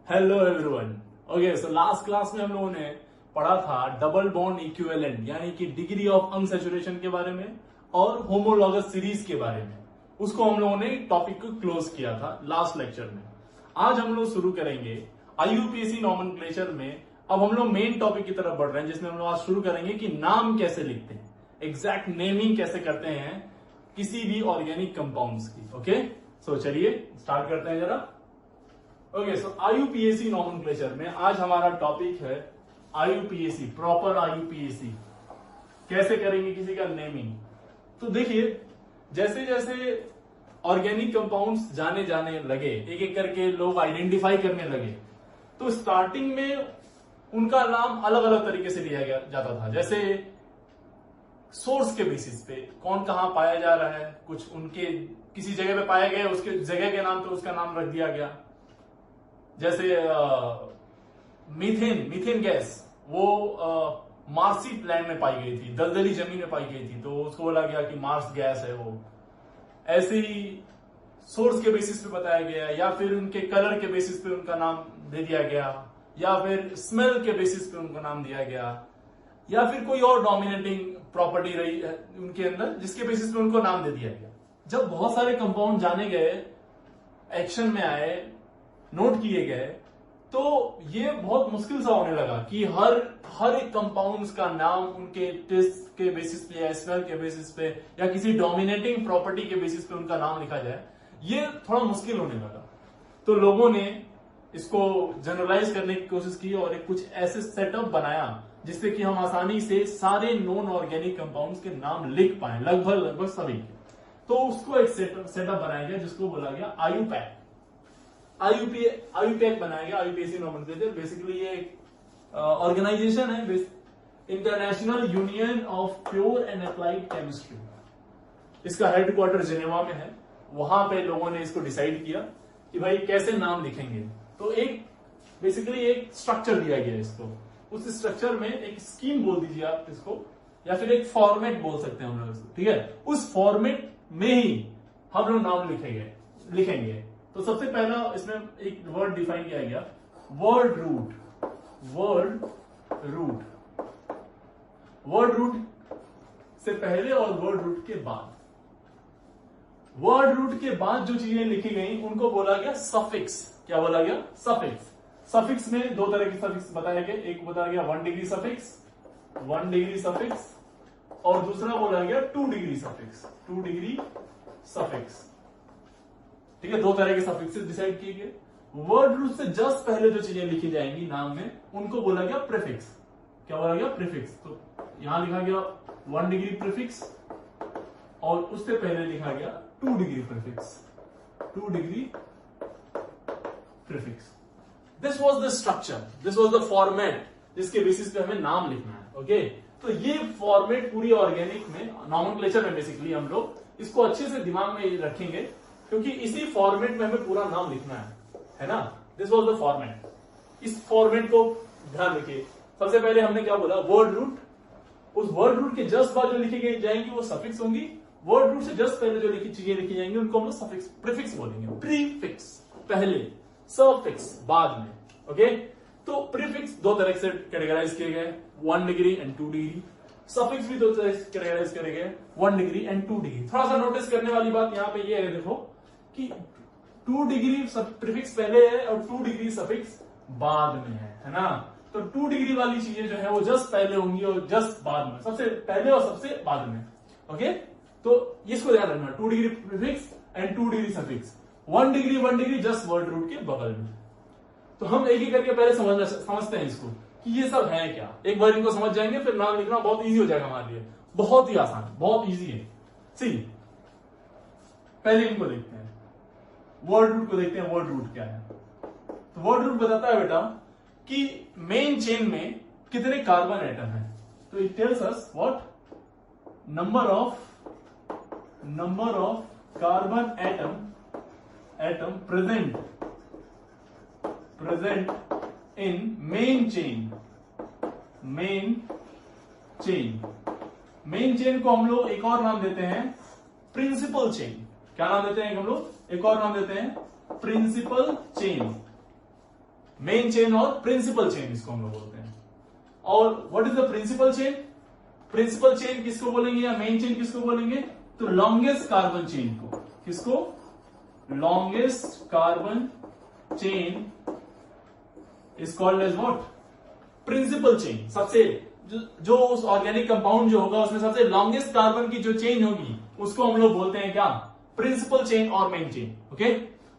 Hello everyone. Okay, so last class में हम लोगों ने पढ़ा था डबल बॉन्ड इक्विवेलेंट यानी कि डिग्री ऑफ अनसैचुरेशन के बारे में और होमोलॉगस सीरीज के बारे में। उसको हम लोगों ने टॉपिक को क्लोज किया था लास्ट लेक्चर में। आज हम लोग शुरू करेंगे आईयूपीएसी नॉमेनक्लेचर में। अब हम लोग मेन टॉपिक की तरफ बढ़ रहे हैं जिसमें हम लोग आज शुरू करेंगे कि नाम कैसे लिखते हैं, एग्जैक्ट नेमिंग कैसे करते हैं किसी भी ऑर्गेनिक कंपाउंड्स की। ओके, सो चलिए स्टार्ट करते हैं जरा। ओके, सो आईयूपीएसी नॉमेनक्लेचर में आज हमारा टॉपिक है आईयूपीएसी, प्रॉपर आईयूपीएसी कैसे करेंगे किसी का नेमिंग। तो देखिए, जैसे जैसे ऑर्गेनिक कंपाउंड्स जाने लगे, एक एक करके लोग आइडेंटिफाई करने लगे, तो स्टार्टिंग में उनका नाम अलग अलग तरीके से लिया जाता था। जैसे सोर्स के बेसिस पे कौन कहां पाया जा रहा है, कुछ उनके किसी जगह पे पाया गया, उसके जगह के नाम पे उसका नाम रख दिया गया। जैसे मीथेन गैस वो मार्सी प्लैंड में पाई गई थी, दलदली जमीन में पाई गई थी, तो उसको बोला गया कि मार्स गैस है वो। ऐसे ही सोर्स के बेसिस पे बताया गया, या फिर उनके कलर के बेसिस पे उनका नाम दे दिया गया, या फिर स्मेल के बेसिस पे उनका नाम दिया गया, या फिर कोई और डोमिनेटिंग प्रॉपर्टी रही उनके अंदर जिसके बेसिस पे उनको नाम दे दिया गया। जब बहुत सारे कंपाउंड जाने गए, एक्शन में आए, नोट किए गए, तो ये बहुत मुश्किल सा होने लगा कि हर एक कंपाउंड्स का नाम उनके टेस्ट के बेसिस पे या स्मेल के बेसिस पे या किसी डोमिनेटिंग प्रॉपर्टी के बेसिस पे उनका नाम लिखा जाए। ये थोड़ा मुश्किल होने लगा, तो लोगों ने इसको जनरलाइज करने की कोशिश की और एक कुछ ऐसे सेटअप बनाया जिससे कि हम आसानी से सारे नॉन ऑर्गेनिक कंपाउंड्स के नाम लिख पाए, लगभग सभी के। तो उसको एक सेटअप बनाया गया जिसको बोला गया आईयूपैक। आईयूपैक बनाया गया, आईयूपीएसी नॉमेनक्लेचर। बेसिकली ये एक ऑर्गेनाइजेशन है, international union of pure and applied chemistry. इसका हेडक्वार्टर जिनेवा में है। वहां पे लोगों ने इसको डिसाइड किया कि भाई कैसे नाम लिखेंगे। तो एक बेसिकली एक स्ट्रक्चर दिया गया इसको। उस स्ट्रक्चर में एक स्कीम बोल दीजिए आप इसको, या फिर एक फॉर्मेट बोल सकते हैं हम लोग इसको, ठीक है। उस फॉर्मेट में ही हम लोग नाम लिखेंगे। तो सबसे पहला इसमें एक वर्ड डिफाइन किया गया, वर्ड रूट से पहले और वर्ड रूट के बाद। वर्ड रूट के बाद जो चीजें लिखी गई उनको बोला गया सफिक्स। क्या बोला गया? सफिक्स। सफिक्स में दो तरह के सफिक्स बताए गए। एक बताया गया 1 डिग्री सफिक्स, और दूसरा बोला गया 2 डिग्री सफिक्स। ठीक है, दो तरह के सफिक्सेस डिसाइड किए गए। वर्ड रूट से जस्ट पहले जो चीजें लिखी जाएंगी नाम में उनको बोला गया प्रीफिक्स। क्या बोला गया? प्रीफिक्स। तो यहां लिखा गया 1 डिग्री प्रीफिक्स और उससे पहले लिखा गया 2 degree prefix. This was the structure, this was the format जिसके बेसिस पे हमें नाम लिखना है। ओके, तो ये फॉर्मेट पूरी ऑर्गेनिक में, नॉमेनक्लेचर में बेसिकली हम लोग इसको अच्छे से दिमाग में रखेंगे, क्योंकि इसी फॉर्मेट में हमें पूरा नाम लिखना है ना। This was the format. इस फॉर्मेट को ध्यान रखिए। सबसे पहले हमने क्या बोला? Word root. उस वर्ड रूट के जस्ट बाद जो लिखी जाएंगी वो सफिक्स होंगी। वर्ड रूट से जस्ट पहले जो चीजें लिखी जाएंगी उनको हम लोग सफिक्स, प्रीफिक्स बोलेंगे। प्रीफिक्स पहले, सफिक्स बाद में। ओके, तो प्रीफिक्स दो तरह से कैटेगराइज किए गए, 1 डिग्री एंड 2 डिग्री। सफिक्स भी दो तरह से कैटेगराइज करे गए, 1 डिग्री एंड 2 डिग्री। थोड़ा सा नोटिस करने वाली बात यहां पे ये है, देखो कि 2 डिग्री प्रीफिक्स पहले है और 2 डिग्री सफिक्स बाद में है ना। तो 2 डिग्री वाली चीजें जो है वो जस्ट पहले होंगी और जस्ट बाद में, सबसे पहले और सबसे बाद में। ओके, तो इसको ध्यान रखना, 2 degree prefix and 2 degree suffix. 1 degree just word root के बगल में। तो हम एक ही करके पहले समझते हैं इसको कि ये सब है क्या। एक बार इनको समझ जाएंगे फिर नाम लिखना बहुत इजी हो जाएगा हमारे लिए, बहुत ही आसान, बहुत इजी है। सी, पहले इनको देखते हैं, वर्ड रूट को देखते हैं। वर्ड रूट क्या है? तो वर्ड रूट बताता है बेटा कि मेन चेन में कितने कार्बन एटम है। तो it tells us what? Number of carbon atom present in main chain. Main chain को हम लोग एक और नाम देते हैं प्रिंसिपल चेन। क्या नाम देते हैं हम लोग? एक और नाम देते हैं प्रिंसिपल चेन। मेन चेन और प्रिंसिपल चेन इसको हम लोग बोलते हैं। और what is the principal chain? Principal chain किसको बोलेंगे या मेन चेन किसको बोलेंगे? तो लॉन्गेस्ट कार्बन चेन को, किसको? Longest carbon chain is called as what? Principal chain. सबसे जो उस ऑर्गेनिक कंपाउंड जो होगा उसमें सबसे लॉन्गेस्ट कार्बन की जो चेन होगी उसको हम लोग बोलते हैं क्या? प्रिंसिपल चेन और मेन चेन। ओके,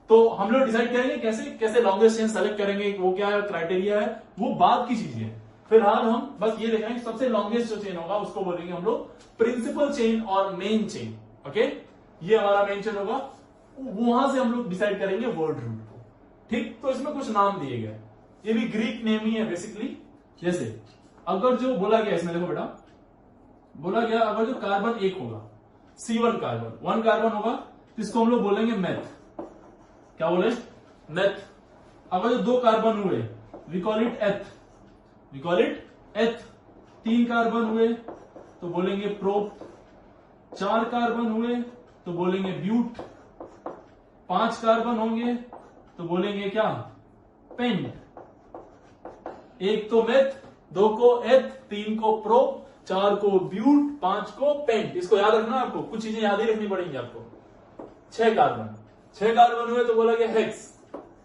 तो हम लोग डिसाइड करेंगे कैसे लॉन्गेस्ट चेन सेलेक्ट करेंगे, वो क्या है, क्राइटेरिया है, वो बाद की चीज है। फिलहाल हम बस ये देखेंगे सबसे लॉन्गेस्ट जो चेन होगा उसको बोलेंगे हम लोग प्रिंसिपल चेन और मेन चेन। ओके, ये हमारा मेन चेन होगा, वहां से हम लोग डिसाइड करेंगे वर्ड रूट को। ठीक, तो इसमें कुछ नाम दिए गए, ये भी ग्रीक नेम ही है बेसिकली। जैसे अगर जो बोला गया इसमें, देखो बेटा, बोला गया अगर जो कार्बन एक होगा, C1 कार्बन, 1 कार्बन होगा, तो इसको हम लोग बोलेंगे मेथ। क्या बोले? मेथ। अगर जो 2 कार्बन हुए, वी कॉल इट एथ, वी कॉल इट एथ। 3 कार्बन हुए तो बोलेंगे प्रोप। 4 कार्बन हुए तो बोलेंगे ब्यूट। 5 कार्बन होंगे तो बोलेंगे क्या? पेंट। 1 तो मेथ, 2 को एथ, 3 को प्रोप, 4 को ब्यूट, 5 को पेंट। इसको याद रखना, आपको कुछ चीजें याद ही रखनी पड़ेंगी आपको। 6 कार्बन हुए तो बोला गया हेक्स।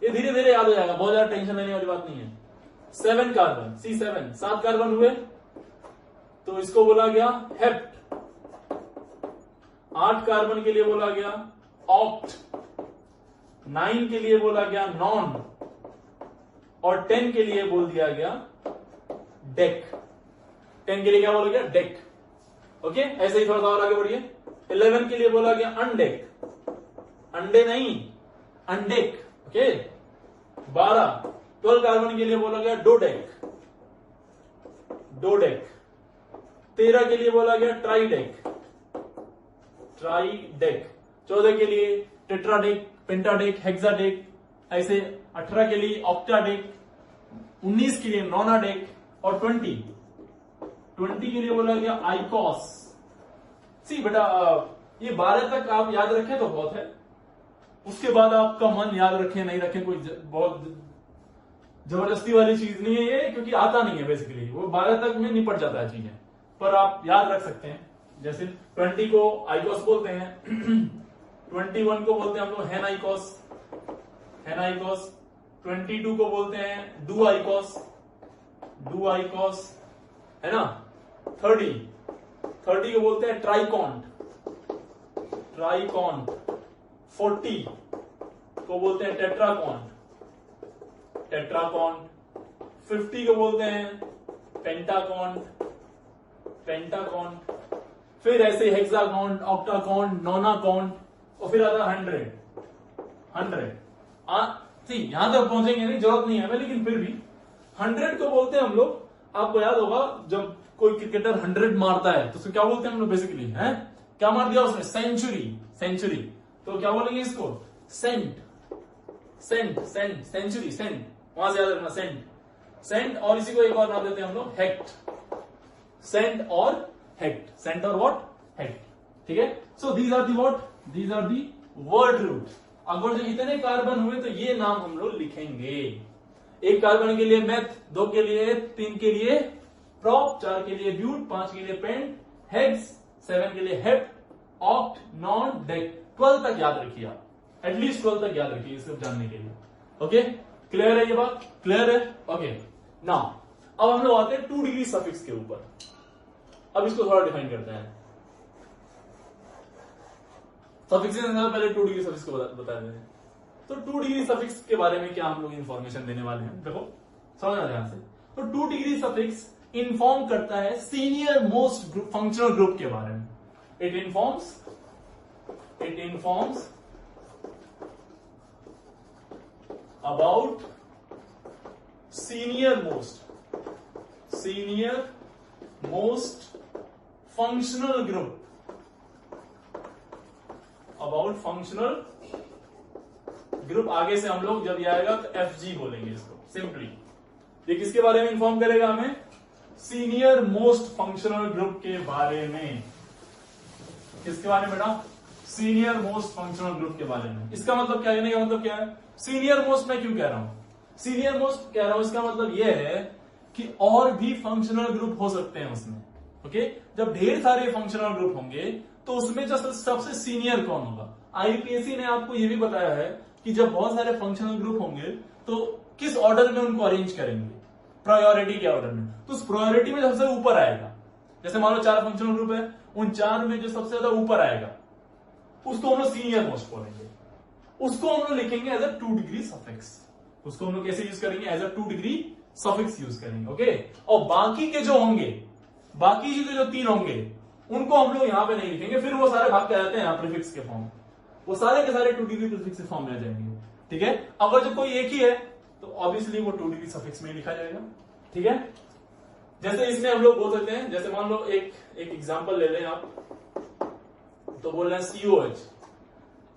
ये धीरे धीरे याद हो जाएगा, बहुत ज्यादा टेंशन लेने वाली बात नहीं है। 7 कार्बन, C7। 7 कार्बन हुए तो इसको बोला गया हेप्ट। 8 कार्बन के लिए बोला गया ऑक्ट। 9 के लिए बोला गया नॉन, और 10 के लिए बोल दिया गया डेक। 10 के लिए क्या बोला गया? डेक। ओके, ऐसे ही थोड़ा सा और आगे बढ़िए। 11 के लिए बोला गया अनडेक, अंडे नहीं, अनडेक। ओके, 12 कार्बन के लिए बोला गया डोडेक, डोडेक। 13 के लिए बोला गया ट्राइडेक, ट्राइडेक। 14 के लिए टेट्राडेक, पेंटाडेक, हेक्साडेक। ऐसे 18 के लिए ऑक्टाडेक, 19 के लिए नोनाडेक, और 20 के लिए बोला गया आइकोस। सी बेटा, ये 12 तक आप याद रखें तो बहुत है, उसके बाद आपका मन याद रखें नहीं रखें कोई बहुत जबरदस्ती वाली चीज नहीं है ये, क्योंकि आता नहीं है बेसिकली, वो 12 तक में निपट जाता है चीजें, पर आप याद रख सकते हैं। जैसे 20 को आइकोस बोलते हैं, 21 को बोलते हैं हम लोग हेनाइकोस, हेनाइकोस। 22 को बोलते हैं डुआइकोस, डुआइकोस, है ना। 30 को बोलते हैं ट्राइकॉन्ट, ट्राइकॉन्ट। 40 को बोलते हैं टेट्राकॉन्ट, टेट्राकॉन्ट। 50 को बोलते हैं पेंटाकॉन्ट, पेंटाकॉन्ट। फिर ऐसे हेक्साकॉन्ट, ऑक्टाकॉन्ट, नोनाकॉन्ट, और फिर आता 100। यहां तक पहुंचेंगे नहीं, जरूरत नहीं है हमें, लेकिन फिर भी 100 को बोलते हैं हम लोग, आपको याद होगा जब कोई क्रिकेटर 100 मारता है तो उसको क्या बोलते हैं हम लोग बेसिकली, है क्या मार दिया उसने? Century, century. तो क्या बोलेंगे इसको? Cent, cent, cent, century, cent. वहां से याद रखना, सेंट, सेंट। और इसी को एक और नाम देते हैं हम लोग हेक्ट, सेंट और हेक्ट, सेंट और व्हाट? हेक्ट। ठीक है, so these are the what? These are the word root. अगर जो इतने कार्बन हुए तो ये नाम हम लोग लिखेंगे। 1 कार्बन के लिए मेथ, 2 के लिए, 3 के लिए प्रोप, 4 के लिए ब्यूट, 5 के लिए पेंट, हेक्स, 7 के लिए हेप्ट, ऑक्ट, नॉन, डेक। 12 तक याद रखिए आप, एटलीस्ट 12 तक याद रखिए सिर्फ जानने के लिए। ओके, क्लियर है ये बात? क्लियर है? ओके, नाउ अब हम लोग आते हैं 2 डिग्री सफिक्स के ऊपर। अब इसको थोड़ा डिफाइन करते हैं। सफिक्स से पहले 2 डिग्री सफिक्स को बता देते हैं। तो 2 डिग्री सफिक्स के बारे में क्या हम लोग इंफॉर्मेशन देने वाले हैं, देखो समझना ध्यान से। तो 2 डिग्री सफिक्स इन्फॉर्म करता है सीनियर मोस्ट फंक्शनल ग्रुप के बारे में। It informs about senior most functional group, about functional group. आगे से हम लोग जब ये आएगा तो FG बोलेंगे इसको सिंपली। ये किसके बारे में इंफॉर्म करेगा हमें? सीनियर मोस्ट फंक्शनल ग्रुप के बारे में। किसके बारे में बेटा? सीनियर मोस्ट फंक्शनल ग्रुप के बारे में। इसका मतलब क्या, कहने का मतलब क्या है? सीनियर मोस्ट मैं क्यों कह रहा हूं? सीनियर मोस्ट कह रहा हूं, इसका मतलब यह है कि और भी फंक्शनल ग्रुप हो सकते हैं उसमें। ओके, जब ढेर सारे फंक्शनल ग्रुप होंगे तो उसमें जो सबसे सीनियर कौन होगा। आईपीएससी ने आपको यह भी बताया है कि जब बहुत सारे फंक्शनल ग्रुप होंगे तो किस ऑर्डर में उनको अरेंज करेंगे, प्रायोरिटी के ऑर्डर में। तो उस प्रायोरिटी में सबसे ऊपर आएगा, जैसे मान लो 4 फंक्शनल ग्रुप है, उन 4 में जो सबसे ज्यादा ऊपर आएगा उसको हम लोग सीनियर मोस्ट बोलेंगे। उसको हम लोग लिखेंगे एज अ 2 डिग्री सफिक्स। उसको हम लोग कैसे यूज करेंगे, as a 2 degree suffix use करेंगे। ओके, और बाकी के जो होंगे, बाकी के जो 3 होंगे उनको हम लोग यहां पे नहीं लिखेंगे, फिर वो सारे भाग के आ जाते हैं यहाँ प्रीफिक्स के फॉर्म, वो सारे के सारे 2 डिग्री प्रीफिक्स के फॉर्म में आ जाएंगे। ठीक है, अगर जो कोई एक ही है तो ऑब्वियसली वो 2 डिग्री सफिक्स में लिखा जाएगा। ठीक है, जैसे इसमें हम लोग बोल सकते हैं, जैसे मान लो एक एग्जांपल ले लें आप, तो बोल रहे हैं COH।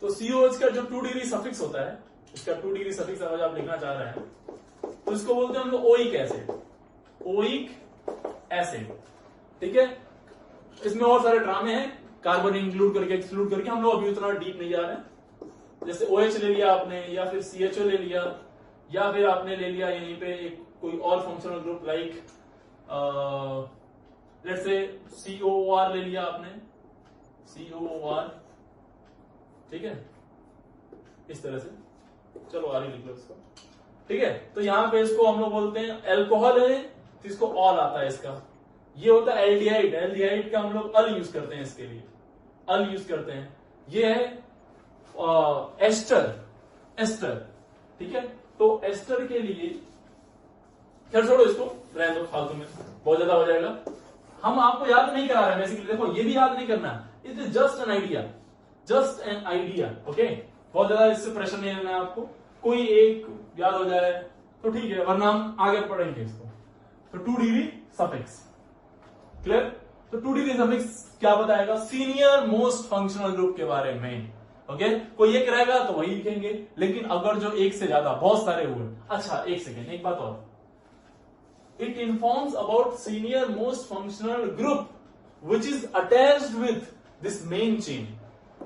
तो COH का जो 2 डिग्री सफिक्स होता है, इसका 2 डिग्री सफिक्स अगर आप लिखना चाह रहे हैं तो इसको बोलते हैं हम लोग ओइक एसिड, ओइक एसिड। ठीक है, इसमें और सारे ड्रामे हैं, कार्बन इंक्लूड करके एक्सक्लूड करके, हम लोग अभी उतना डीप नहीं जा रहे हैं। जैसे OH ले लिया आपने, या फिर CHO ले लिया, या फिर आपने ले लिया यहीं पे एक कोई और functional group like let's say COOR ले लिया आपने, COOR। ठीक है, इस तरह से, चलो आर ही लिख लो इसको। ठीक है, तो यहां पे इसको हम लोग बोलते हैं एल्कोहल है, तो इसको ऑल आता है इसका। ये होता है एल्डिहाइड, एल्डिहाइड का हम लोग अल यूज करते हैं, इसके लिए अल यूज करते हैं। ये है एस्टर, एस्टर। ठीक है, तो एस्टर के लिए, खैर छोड़ो इसको, रहने दो, फालतू में बहुत ज्यादा हो जाएगा। हम आपको याद नहीं करा रहे हैं बेसिकली, देखो ये भी याद नहीं करना, it is just an idea, just an idea. Okay, बहुत ज्यादा इससे प्रेशर नहीं लेना है आपको, कोई एक याद हो जाए तो ठीक है, वरना हम आगे पढ़ेंगे इसको। तो 2 डिग्री सफिक्स क्लियर। तो 2 डिग्री सफिक्स क्या बताएगा, सीनियर मोस्ट फंक्शनल ग्रुप के बारे में। ओके, कोई एक रहेगा तो वही लिखेंगे, लेकिन अगर जो एक से ज्यादा बहुत सारे हुए, अच्छा एक सेकेंड, एक बात और, it informs about senior most functional group which is attached with this main chain.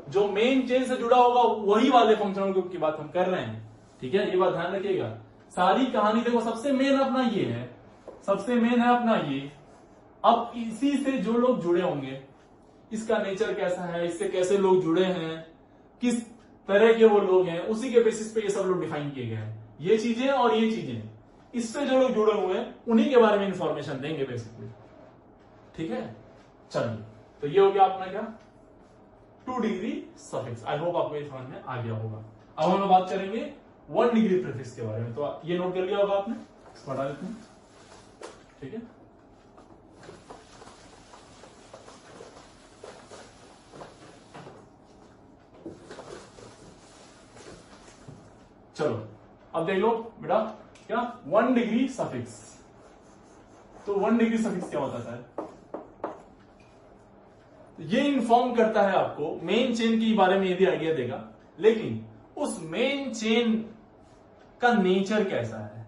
जो मेन चेन से जुड़ा होगा वही वाले फंक्शनल ग्रुप की बात हम कर रहे हैं। ठीक है, ये बात ध्यान रखिएगा। सारी कहानी देखो, सबसे मेन अपना ये है, सबसे मेन है अपना ये। अब इसी से जो लोग जुड़े होंगे, इसका नेचर कैसा है, इससे कैसे लोग जुड़े हैं, किस तरह के वो लोग हैं, उसी के बेसिस पे ये सब लोग डिफाइन किए गए हैं। ये चीजें और ये चीजें, इससे जो लोग जुड़े हुए हैं उन्हीं के बारे में इंफॉर्मेशन देंगे बेसिकली। ठीक है, चलिए, तो ये हो गया अपना क्या, 2 डिग्री सफिक्स। आई होप आपको ये समझ में आ गया होगा। अब हम लोग बात करेंगे 1 डिग्री प्रीफिक्स के बारे में। तो ये नोट कर लिया होगा आपने, इसको हटा देते हैं। ठीक है, चलो अब देख लो बेटा, क्या 1 डिग्री सफिक्स। तो 1 डिग्री सफिक्स क्या होता है, ये इंफॉर्म करता है आपको मेन चेन के बारे में, यदि आइडिया देगा, लेकिन उस मेन चेन का नेचर कैसा है,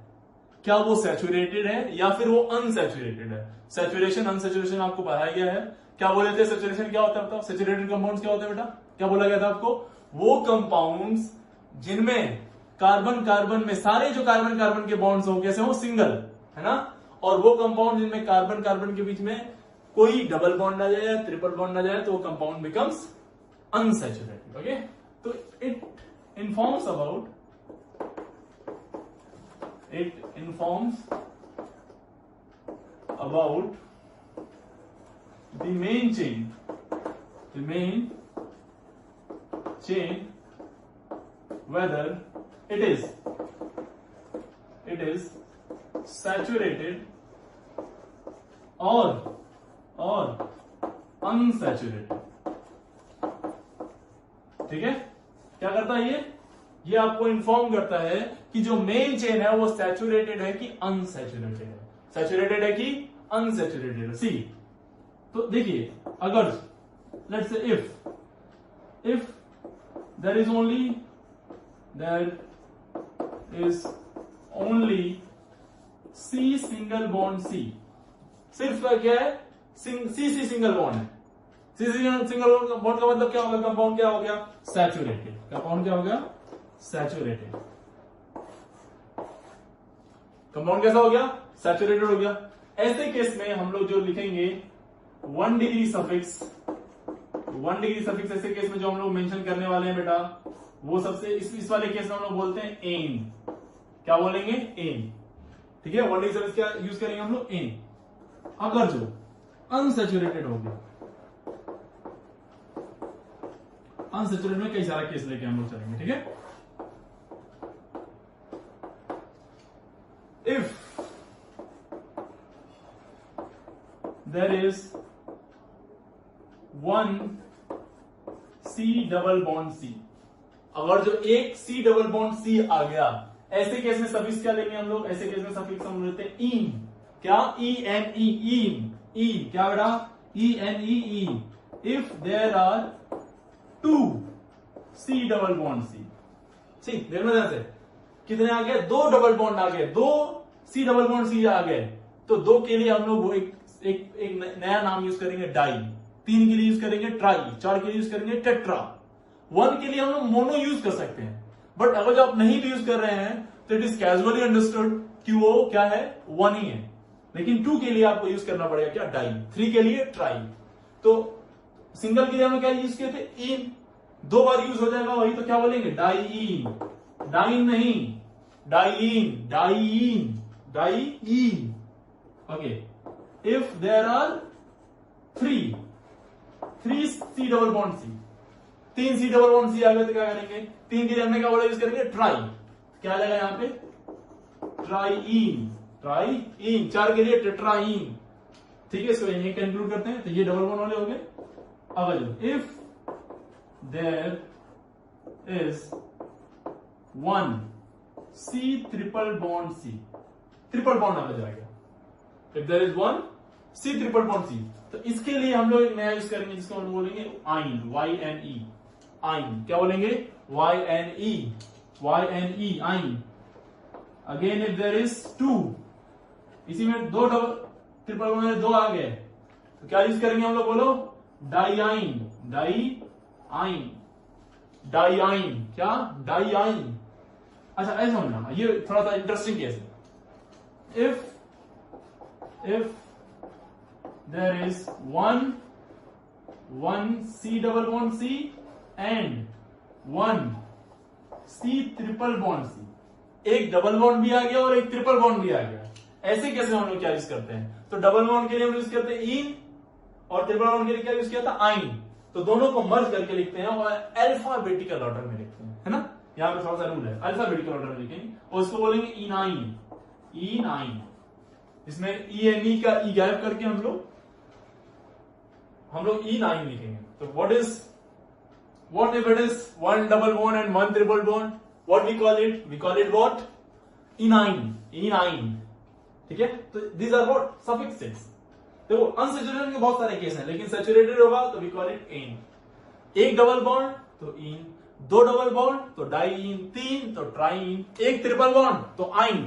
क्या वो सैचुरेटेड है या फिर वो अनसैचुरेटेड है। सैचुरेशन अनसैचुरेशन आपको पढ़ाया गया है। क्या बोले थे, सैचुरेशन क्या होता है बताओ, सैचुरेटेड कंपाउंड्स क्या होते हैं बेटा, क्या बोला गया था आपको, वो कंपाउंड्स जिनमें कार्बन कार्बन में सारे जो कार्बन कार्बन के बॉन्ड्स हो कैसे हो, सिंगल, है ना, और वो कंपाउंड जिनमें कार्बन कार्बन के बीच में कोई डबल बॉन्ड ना जाए, ट्रिपल बॉन्ड ना जाए, तो वो कंपाउंड बिकम्स अनसैचुरेटेड। ओके, तो it informs about the main chain whether it is saturated or unsaturated। ठीक है, क्या करता है ये आपको इंफॉर्म करता है कि जो मेन चेन है वो सैचुरेटेड है कि अनसैचुरेटेड है, सैचुरेटेड है कि अनसैचुरेटेड है। सी, तो देखिए, अगर let's say if there is only C single bond C, सिर्फ क्या है, C सिंगल बॉन्ड है। C सिंगल बॉन्ड का मतलब क्या होगा, कंपाउंड क्या हो गया, सैचुरेटेड। कंपाउंड क्या हो गया, सैचुरेटेड। कंपाउंड कैसा हो गया? सैचुरेटेड हो गया। ऐसे केस में हम लोग जो लिखेंगे 1 डिग्री सफिक्स, 1 डिग्री सफिक्स ऐसे केस में जो हम लोग मेंशन करने वाले हैं बेटा, वो सबसे इस वाले केस में हम लोग बोलते हैं एन। क्या बोलेंगे? एन। ठीक है, 1 डिग्री सफिक्स क्या यूज करेंगे हम लोग? एन। अगर जो अनसैचुरेटेड हो गया, अनसैचुरेटेड में कई सारा केस लेके हम लोग चलेंगे। ठीक है, if there is one C double bond C, अगर जो एक C डबल बॉन्ड C आ गया, ऐसे केस में सफिक्स क्या लेंगे हम लोग? ऐसे केस में सफिक्स हम लेते हैं इन। क्या? ENE, इन। ई क्या बेटा? ENE, if there are 2 C double bond C। ठीक, देखना ध्यान से, कितने आ गए? 2 डबल बॉन्ड आ गए, 2 C डबल बॉन्ड C आ गए। तो 2 के लिए हम लोग वो एक नया नाम यूज करेंगे डाई, 3 के लिए यूज करेंगे ट्राई, 4 के लिए यूज करेंगे टेट्रा, 1 के लिए हम लोग मोनो यूज कर सकते हैं। बट अगर जो आप नहीं भी यूज कर रहे हैं तो इट इज कैजुअली अंडरस्टूड कि वो क्या है? 1 ही है। लेकिन 2 के लिए आपको यूज करना पड़ेगा क्या? डाई। 3 के लिए ट्राई। तो सिंगल के लिए हम लोग क्या यूज किए थे? इन। 2 बार यूज हो जाएगा वही, तो क्या बोलेंगे? डाईइन। डाइन नहीं, diene, diene, diene. Okay, if there are 3 C double bond C, 3 C double bond C आ गए तो क्या करेंगे? 3 के लिए हमने क्या बोला? यूज करेंगे ट्राई। क्या आ जाएगा यहां पे? Triene, triene. 4 के लिए टेट्राइन। ठीक है, इसको यही कंक्लूड करते हैं। तो ये डबल बॉन्ड वाले हो गए। अब if there is 1 C triple bond C, triple bond आ जाएगा। If there is 1 C triple bond C, तो इसके लिए हम लोग एक नया यूज करेंगे जिसको हम बोलेंगे आइन, YNE, आइन। क्या बोलेंगे? YNE, YNE, आइन। अगेन इफ देयर इज 2, इसी में 2 डबल ट्रिपल बॉन्ड में 2 आ गए, तो क्या यूज करेंगे हम लोग? बोलो, डाईआइन, डाईआइन, डाईआइन। क्या? डाईआइन। अच्छा, ऐसा समझना, ये थोड़ा सा इंटरेस्टिंग केस है। If there is 1 C double bond C and 1 C triple bond C, एक डबल बॉन्ड भी आ गया और एक ट्रिपल बॉन्ड भी आ गया, ऐसे कैसे हम लोग क्या यूज करते हैं? तो डबल बॉन्ड के लिए हम यूज करते हैं इन, और ट्रिपल बॉन्ड के लिए क्या यूज किया था? आइन। तो दोनों को मर्ज करके लिखते हैं और अल्फाबेटिकल ऑर्डर में लिखते हैं, है ना? यहां पे थोड़ा सा रूल है, अल्फाबेटिकल ऑर्डर में लिखेंगे और इसको बोलेंगे इनाइन, इनाइन। इसमें ENE का ई गायब करके हम लोग E9 लिखेंगे। तो what if it is 1 double bond and 1 triple bond? What we call it? We call it what? E9, E9। ठीक है, तो these are what? Suffixes। देखो, अनसैचुरेटेड के बहुत सारे केस हैं, लेकिन सैचुरेटेड होगा तो we call it एन। एक डबल बॉन्ड तो इन, 2 डबल बॉन्ड तो डाईइन, 3 तो ट्राईइन, एक ट्रिपल बॉन्ड तो आइन,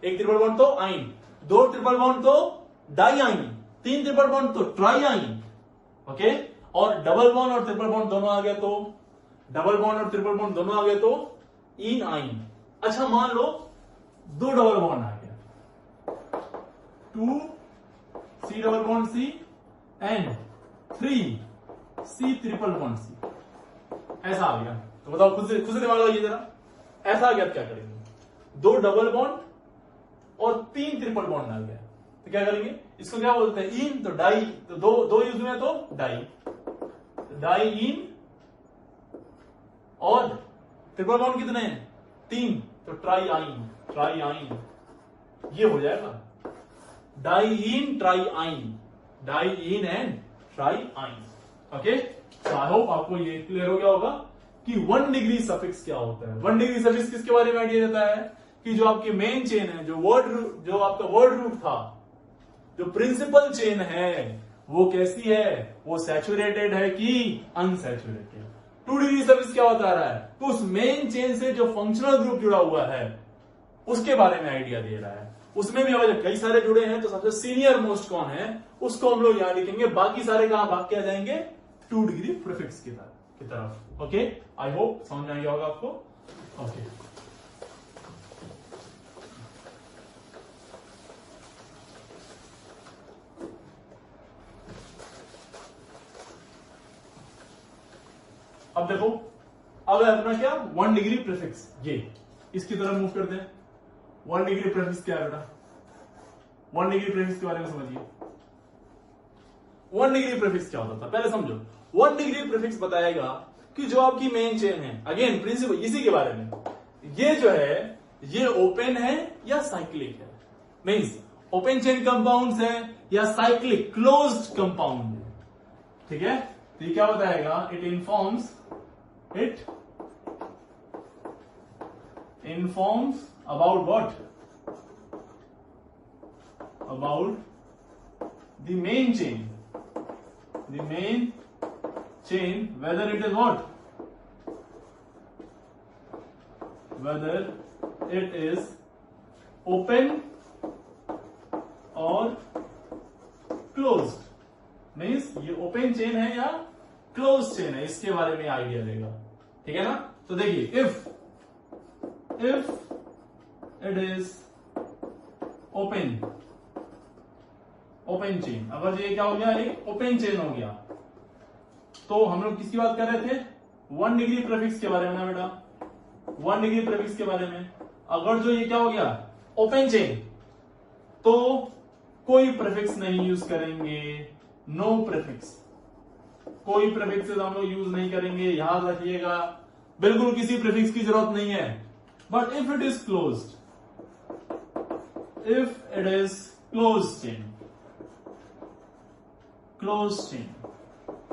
एक ट्रिपल बॉन्ड तो आइन, 2 ट्रिपल बॉन्ड तो डाईआइन, 3 ट्रिपल बॉन्ड तो ट्राईआइन। ओके, और डबल बॉन्ड और ट्रिपल बॉन्ड दोनों आ गए तो, डबल बॉन्ड और ट्रिपल बॉन्ड दोनों आ गए तो इन आइन। अच्छा, मान लो 2 डबल बॉन्ड आ गया, 2 C double bond C and 3 C triple bond C, ऐसा आ गया। तो बताओ, खुद से दिमाग लगाइए जरा, ऐसा आ गया तो क्या करेंगे? 2 डबल बॉन्ड और 3 ट्रिपल बॉन्ड आ गया, तो क्या करेंगे? इसको क्या बोलते हैं? इन। तो डाई, तो दो यूज में तो डाई, डाई इन। और ट्रिपल बॉन्ड कितने हैं? 3, तो ट्राई आइन, ट्राई आइन। ये हो जाएगा डाई इन, ट्राई आइन, डाई इन एंड ट्राई आइन। ओके, आई होप आपको ये क्लियर हो गया होगा कि 1 डिग्री सफिक्स क्या होता है। 1 डिग्री सफिक्स किसके बारे में आइडिया देता है? कि जो आपकी मेन चेन है, जो आपका वर्ड रूट था, जो प्रिंसिपल चेन है, वो कैसी है? वो सैचुरेटेड है कि अनसैचुरेटेड। 2 डिग्री सफिक्स क्या बता रहा है? तो उस मेन चेन से जो फंक्शनल ग्रुप जुड़ा हुआ है उसके बारे में आइडिया दे रहा है। उसमें भी अगर कई सारे जुड़े हैं तो सबसे सीनियर मोस्ट कौन है उसको हम लोग यहां लिखेंगे, बाकी सारे कहां भाग के आ जाएंगे? 2 डिग्री प्रीफिक्स की तरफ। ओके, आई होप समझ में आ गया होगा आपको। ओके, अब देखो, अब है अपना क्या 1 डिग्री प्रीफिक्स, ये इसकी तरफ मूव करते हैं। 1 डिग्री प्रीफिक्स क्या है बेटा? 1 डिग्री प्रीफिक्स के बारे में समझिए। 1 डिग्री प्रीफिक्स क्या होता था पहले समझो। 1 डिग्री प्रीफिक्स बताएगा कि जो आपकी मेन चेन है, अगेन प्रिंसिपल इसी के बारे में, ये जो है ये ओपन है या साइक्लिक है, मीन्स ओपन चेन कंपाउंड्स है या साइक्लिक क्लोज्ड कंपाउंड है। ठीक है, तो ये क्या बताएगा? It informs about what? About the main chain, whether it is what? Whether it is open or closed, means ये ओपन चेन है या क्लोज चेन है, इसके बारे में आइडिया देगा। ठीक है ना? तो देखिए, if it is open chain, अगर ये क्या हो गया, एक ओपन चेन हो गया, तो हम लोग किसकी बात कर रहे थे? 1 डिग्री प्रीफिक्स के बारे में ना बेटा, 1 डिग्री प्रीफिक्स के बारे में। अगर जो ये क्या हो गया ओपन चेन, तो कोई प्रीफिक्स नहीं यूज करेंगे, नो प्रीफिक्स, कोई प्रीफिक्सेस हम लोग यूज नहीं करेंगे, याद रखिएगा, बिल्कुल किसी प्रीफिक्स की जरूरत नहीं है। But if it is closed, if it is close chain,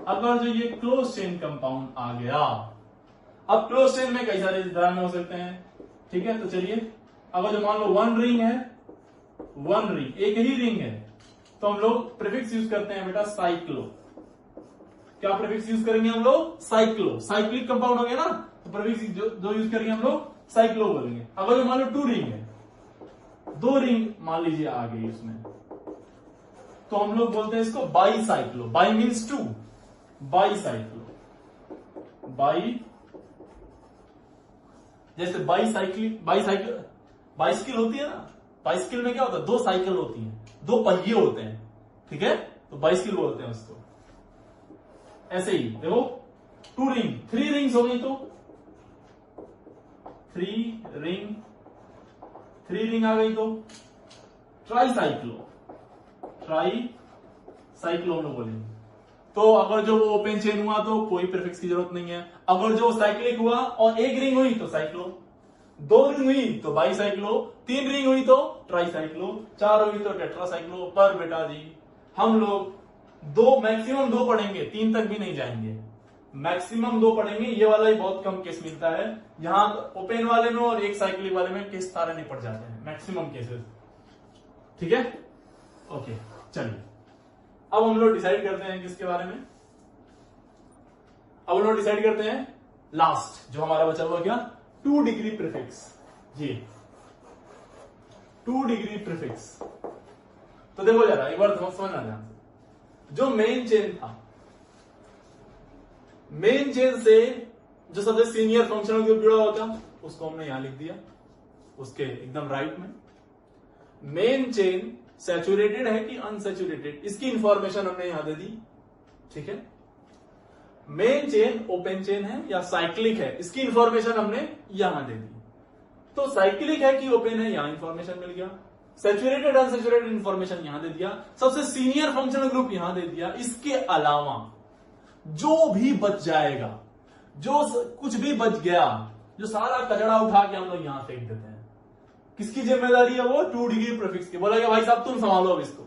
अगर जो ये क्लोज चेन कंपाउंड आ गया, अब क्लोज चेन में कई सारे ड्रामे हो सकते हैं। ठीक है, तो चलिए, अगर जो मान लो 1 रिंग है, 1 रिंग, एक ही रिंग है, तो हम लोग प्रीफिक्स यूज करते हैं बेटा साइक्लो। क्या प्रीफिक्स यूज करेंगे हम लोग? साइक्लो। साइक्लिक कंपाउंड हो गया ना, तो प्रीफिक्स जो यूज करेंगे हम लोग साइक्लो बोलेंगे। अगर जो मान लो 2 रिंग है, 2 रिंग मान लीजिए आ गई उसमें, तो हम लोग बोलते हैं इसको by cyclo. By means 2, by cyclo, by, जैसे बाइसिकल होती है ना, बाइसिकल में क्या होता है? 2 साइकिल होती हैं, 2 पहिए होते हैं। ठीक है, तो बाइसिकल बोलते हैं उसको। ऐसे ही देखो, 2 रिंग, 3 रिंग्स हो गई, तो 3 रिंग आ गई, तो ट्राईसाइक्लो हम लोग बोलेंगे। तो अगर जो वो ओपन चेन हुआ तो कोई प्रीफिक्स की जरूरत नहीं है। अगर जो साइक्लिक हुआ और 1 रिंग हुई तो साइक्लो, 2 रिंग हुई तो बाईसाइक्लो, 3 रिंग हुई तो ट्राईसाइक्लो, 4 हुई तो टेट्रासाइक्लो। पर बेटा जी, हम लोग 2, मैक्सिमम 2 पढ़ेंगे, 3 तक भी नहीं जाएंगे, मैक्सिमम 2 पढ़ेंगे। ये वाला ही बहुत कम केस मिलता है, यहां ओपन वाले में और एक साइक्लिक वाले में केस सारे नहीं पड़ जाते हैं, मैक्सिमम केसेस। ठीक है, ओके, चलिए अब हम लोग डिसाइड करते हैं किसके बारे में? अब हम लोग डिसाइड करते हैं लास्ट जो हमारा बचा हुआ क्या, 2 डिग्री प्रीफिक्स। ये 2 डिग्री प्रीफिक्स, तो देखो जरा एक बार समझना ध्यान से। जो मेन चेन था, मेन चेन से जो सबसे सीनियर फंक्शनल ग्रुप जुड़ा होता उसको हमने यहां लिख दिया, उसके एकदम राइट में। मेन चेन सैचुरेटेड है कि अनसैचुरेटेड, इसकी इंफॉर्मेशन हमने यहां दे दी। ठीक है, मेन चेन ओपन चेन है या साइक्लिक है, इसकी इंफॉर्मेशन हमने यहां दे दी। तो साइक्लिक है कि ओपन है, यहां इंफॉर्मेशन मिल गया। सैचुरेटेड अनसैचुरेटेड इंफॉर्मेशन यहां दे दिया, सबसे सीनियर फंक्शनल ग्रुप यहां दे दिया। इसके अलावा जो भी बच जाएगा, जो कुछ भी बच गया, जो सारा कचरा उठा के हम लोग यहां फेंक देते हैं, किसकी जिम्मेदारी है? वो 2 डिग्री प्रीफिक्स की। बोला कि भाई साहब तुम संभालो अब इसको।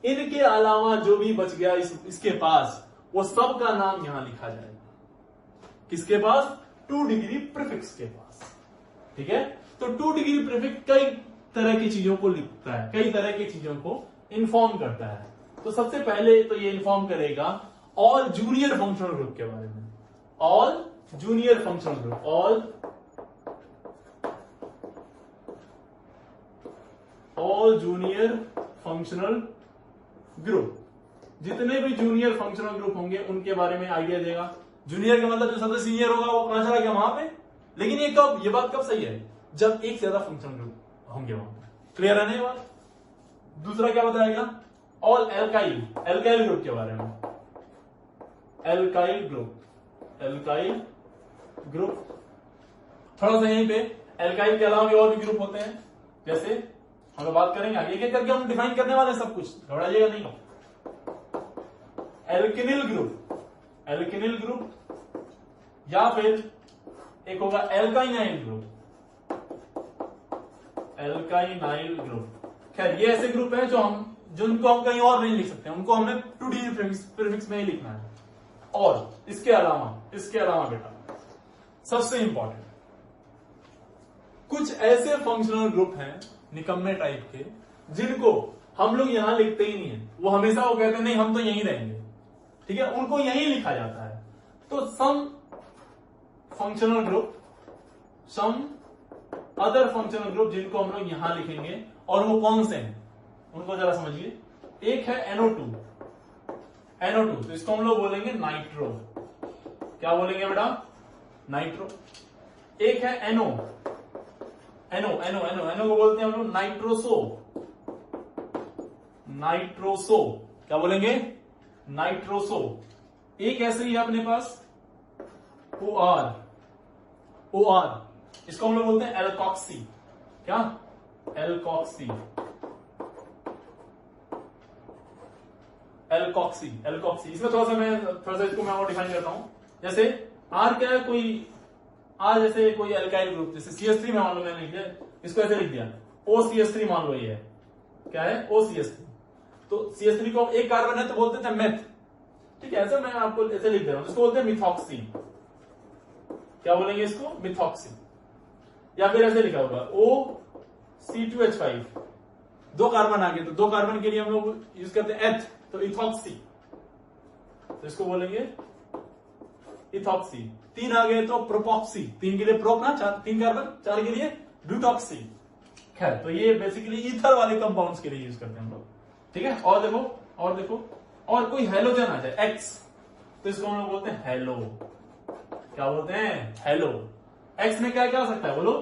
इनके अलावा जो भी बच गया इसके पास, वो सब का नाम यहां लिखा जाएगा। किसके पास? 2 डिग्री प्रीफिक्स के पास। ठीक है, तो 2 डिग्री प्रीफिक्स कई तरह की चीजों को लिखता है, कई तरह की चीजों को इन्फॉर्म करता है। तो सबसे पहले तो ये इन्फॉर्म करेगा ऑल जूनियर फंक्शनल ग्रुप के बारे में। All junior functional group, all junior functional group, जितने भी जूनियर फंक्शनल ग्रुप होंगे उनके बारे में आइडिया देगा। जूनियर का मतलब जो सबसे सीनियर होगा वो कहां चला गया? वहां पे। लेकिन ये बात कब सही है? जब एक से ज्यादा फंक्शनल ग्रुप होंगे वहां पे। क्लियर है ना ये बात? दूसरा क्या बताएगा? ऑल एल्काइल ग्रुप के बारे में। Alkyl group. थोड़ा सा यहीं पे एल्काइल के अलावा भी और भी ग्रुप होते हैं, जैसे हम लोग बात करेंगे आगे एक करके, हम डिफाइन करने वाले हैं सब कुछ, घबराइएगा नहीं। एल्केनिल ग्रुप, एल्केनिल ग्रुप, या फिर एक होगा एल्काइनाइल ग्रुप, एल्काइनाइल ग्रुप। खैर ये ऐसे ग्रुप हैं जिनको हम कहीं और नहीं लिख सकते, उनको हमने 2D प्रीफिक्स में ही लिखना है। और इसके अलावा बेटा सबसे इंपॉर्टेंट कुछ ऐसे फंक्शनल ग्रुप हैं निकम्मे टाइप के, जिनको हम लोग यहां लिखते ही नहीं है, वो हमेशा वो कहते हैं नहीं हम तो यहीं रहेंगे, ठीक है, उनको यहीं लिखा जाता है। तो some functional group, some other functional group जिनको हम लोग यहां लिखेंगे, और वो कौन से हैं उनको जरा समझिए। एक है NO2, तो इसको हम लोग बोलेंगे नाइट्रो। क्या बोलेंगे बेटा? नाइट्रो। एक है NO को बोलते हैं हम लोग नाइट्रोसो। क्या बोलेंगे? नाइट्रोसो। एक ऐसे ही है अपने पास OR, इसको हम लोग बोलते हैं एल्कॉक्सी। क्या? एल्कॉक्सी। इसमें थोड़ा सा इसको मैं और डिफाइन करता हूं। जैसे R क्या है, R जैसे कोई एल्काइल ग्रुप, जैसे CH3 में मान लो मैंने लिख दिया, इसको ऐसे लिख दिया OCH3 मान लो, ये है क्या है? OCH3। तो CH3 को एक कार्बन है तो बोलते थे मेथ, ठीक है, ऐसे मैं आपको ऐसे लिख दे रहा हूं, इसको बोलते हैं मिथॉक्सी। क्या बोलेंगे इसको? मिथॉक्सी। या फिर ऐसे लिखा होगा OC2H5, 2 कार्बन आ गए तो 2 कार्बन के लिए हम लोग यूज करते हैं एथ, तो इथॉक्सी, तो इसको बोलेंगे इथॉक्सी। 3 आ गए तो प्रोपॉक्सी, 3 के लिए प्रोप ना, 3 कार्बन, 4 के लिए ब्यूटॉक्सी। खैर तो ये बेसिकली ईथर वाले कंपाउंड्स के लिए यूज करते हैं हम लोग, ठीक है। और देखो और कोई हेलोजन आ जाए X, तो इसको हम लोग बोलते हैं हेलो। क्या बोलते हैं? हेलो। X में क्या क्या आ सकता है बोलो?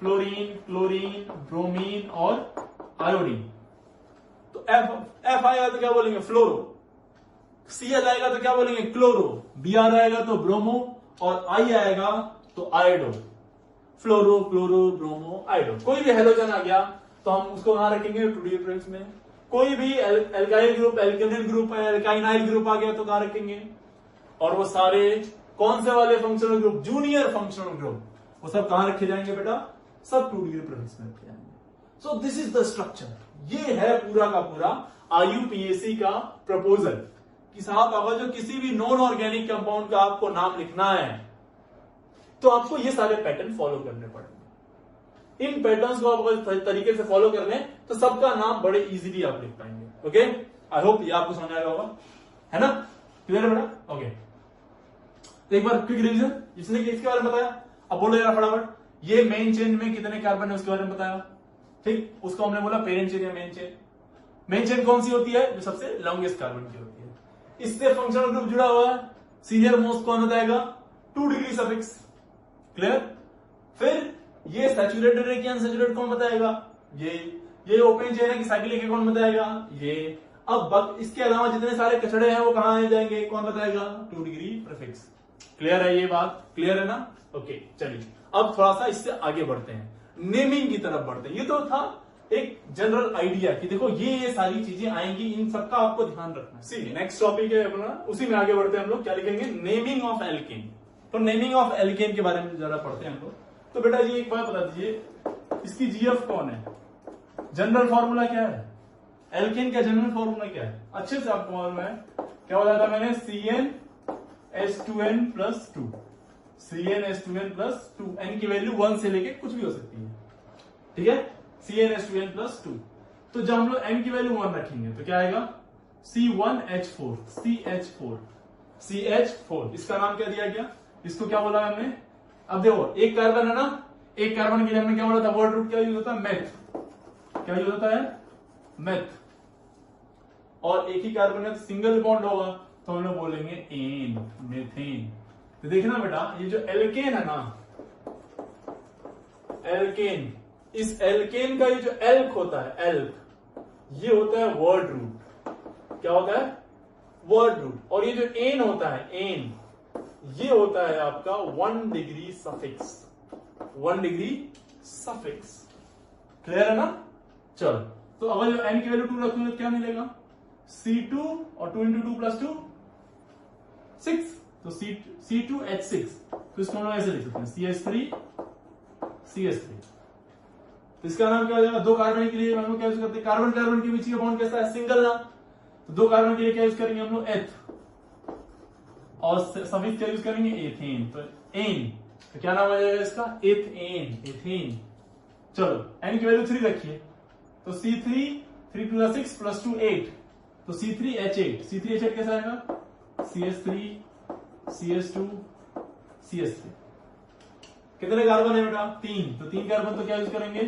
फ्लोरीन, क्लोरीन, ब्रोमीन और आयोडीन। तो F आएगा तो क्या बोलेंगे? फ्लोरो। Cl आएगा तो क्या बोलेंगे? क्लोरो। Br आएगा तो ब्रोमो, और I आएगा तो आयोडो। फ्लोरो, क्लोरो, ब्रोमो, आयोडो। कोई भी हेलोजन आ गया तो हम उसको कहां रखेंगे? 2D प्रीफिक्स में। कोई भी एल्काइल ग्रुप, एल्केनिल ग्रुप है, एल्काइनाइल ग्रुप आ गया तो कहां रखेंगे? और वो सारे कौन से वाले functional group? Junior functional group, वो सब कहां रखे जाएंगे बेटा? सब 2D प्रीफिक्स में रखे जाएंगे। So this is the structure. ये है पूरा का पूरा IUPAC का प्रपोजल कि साहब अगर जो किसी भी नॉन ऑर्गेनिक कंपाउंड का आपको नाम लिखना है तो आपको ये सारे पैटर्न फॉलो करने पड़ेंगे। इन पैटर्न्स को आप अगर तरीके से फॉलो कर लें तो सबका नाम बड़े इजीली आप लिख पाएंगे। ओके, आई होप ये आपको समझ आएगा होगा, है ना? क्लियर है बेटा? ओके, तो एक बार क्विक रिवीजन, जिसने इसके बारे में बताया, अब बोलो यार फटाफट, ये मेन चेन में कितने कार्बन है उसके बारे में बताया, ठीक। उसको हमने बोला पेरेंट चेन या मेन चेन। मेन चेन कौन सी होती है? जो सबसे लॉन्गेस्ट कार्बन की होती है। इससे फंक्शनल ग्रुप जुड़ा हुआ है, सीरियल मोस्ट कौन बताएगा? 2 डिग्री सफिक्स। क्लियर? फिर ये सैचुरेटेड है कि अनसैचुरेटेड कौन बताएगा? ये ओपन चेन है कि साइक्लिक है कौन बताएगा? ये। अब इसके अलावा जितने सारे कचड़े हैं वो कहां जाएंगे? कौन बताएगा? 2 डिग्री प्रीफिक्स। क्लियर है? ये बात क्लियर है ना? ओके, चलिए अब थोड़ा सा इससे आगे बढ़ते हैं, नेमिंग की तरफ बढ़ते हैं। ये तो था एक जनरल आइडिया कि देखो ये सारी चीजें आएंगी, इन सबका आपको ध्यान रखना है। सी नेक्स्ट टॉपिक है अपना, उसी में आगे बढ़ते हैं हम लोग। क्या लिखेंगे? Naming of alkene. तो नेमिंग ऑफ एल्केन के बारे में जरा पढ़ते हैं हम लोग। तो बेटा जी एक बात बता दीजिए, इसकी GF कौन है? जनरल फॉर्मूला क्या है? एल्केन का जनरल फॉर्मूला क्या है? अच्छे से आपको मालूम है। क्या बताया था मैंने? CnH2n+2। CnH2n+2, n की वैल्यू 1 से लेके कुछ भी हो सकती है, ठीक है। CnH2n+2। तो जब हम लोग n की वैल्यू 1 रखेंगे तो क्या आएगा? C1H4, CH4। इसका नाम क्या दिया गया? इसको क्या बोला हमने? अब देखो एक कार्बन है ना, एक कार्बन के लिए हमने क्या बोला था? वर्ड रूट क्या यूज होता है? मेथ। क्या यूज होता है? मेथ। और एक ही कार्बन है, सिंगल बॉन्ड होगा तो हम लोग बोलेंगे एन, मेथेन। तो देखना बेटा, ये जो एल्केन है ना, एल्केन, इस एल्केन का ये जो एल्क होता है, एल्क, ये होता है वर्ड रूट। क्या होता है? Word root. और ये जो एन होता है, एन, ये होता है आपका 1 degree suffix, 1 degree suffix. Clear है ना? चलो, तो अगर जो n की वैल्यू 2 रखूंगा तो क्या मिलेगा? C2 और 2 इंटू 2 प्लस 2 6, तो C2H6, तो इसको हम लोग ऐसे लिख सकते हैं CH3 तो इसका नाम क्या हो जाएगा? दो कार्बन के लिए हम लोग क्या यूज करते हैं? कार्बन कार्बन के बीच का बॉन्ड कैसा है? सिंगल ना, तो दो कार्बन के लिए क्या यूज करेंगे हम लोग? एथ, और सफिक्स क्या यूज करेंगे? एथेन, तो एन, तो क्या नाम आ जाएगा इसका? Ethane, ethane. चलो, n की वैल्यू 3 रखिए, तो C3 3 2 6 प्लस 2 8, तो C3H8, C3H8 कैसा आएगा? CH3 CH2 CH3। कितने कार्बन है बेटा? 3, तो 3 कार्बन तो क्या यूज करेंगे?